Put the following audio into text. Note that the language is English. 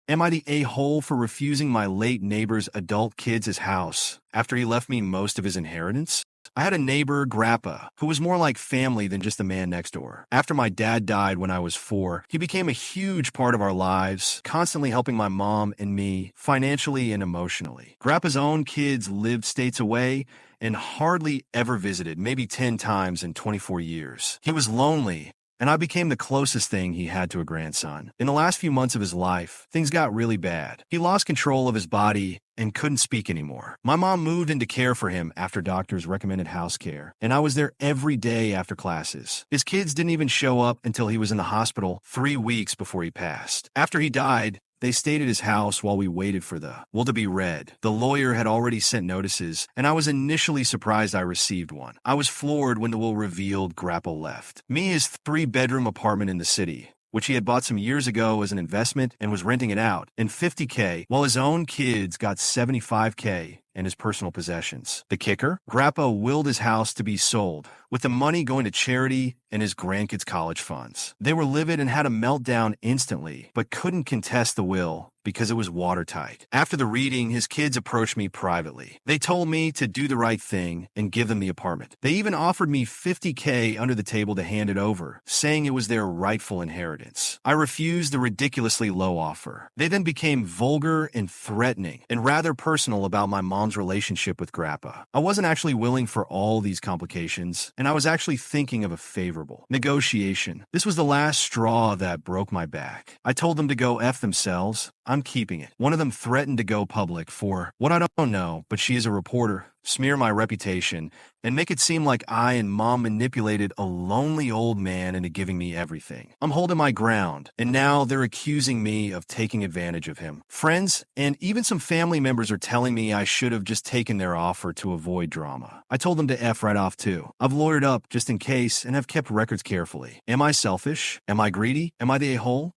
Am I the a-hole for refusing my late neighbor's adult kids' house after he left me most of his inheritance? I had a neighbor, Grappa, who was more like family than just the man next door. After my dad died when I was 4, he became a huge part of our lives, constantly helping my mom and me financially and emotionally. Grappa's own kids lived states away and hardly ever visited, maybe 10 times in 24 years. He was lonely, and I became the closest thing he had to a grandson. In the last few months of his life, things got really bad. He lost control of his body and couldn't speak anymore. My mom moved into care for him after doctors recommended house care, and I was there every day after classes. His kids didn't even show up until he was in the hospital 3 weeks before he passed. After he died, they stayed at his house while we waited for the will to be read. The lawyer had already sent notices, and I was initially surprised I received one. I was floored when the will revealed Grappa left me his 3-bedroom apartment in the city, which he had bought some years ago as an investment and was renting it out, and $50K, while his own kids got $75K and his personal possessions. The kicker? Grappa willed his house to be sold, with the money going to charity and his grandkids' college funds. They were livid and had a meltdown instantly, but couldn't contest the will because it was watertight. After the reading, his kids approached me privately. They told me to do the right thing and give them the apartment. They even offered me $50K under the table to hand it over, saying it was their rightful inheritance. I refused the ridiculously low offer. They then became vulgar and threatening and rather personal about my mom's relationship with Grappa. I wasn't actually willing for all these complications, and I was actually thinking of a favorable negotiation. This was the last straw that broke my back. I told them to go F themselves. I'm keeping it. One of them threatened to go public for what I don't know, but she is a reporter, smear my reputation, and make it seem like I and Mom manipulated a lonely old man into giving me everything. I'm holding my ground, and now they're accusing me of taking advantage of him. Friends and even some family members are telling me I should have just taken their offer to avoid drama. I told them to F right off too. I've lawyered up just in case and have kept records carefully. Am I selfish? Am I greedy? Am I the a-hole?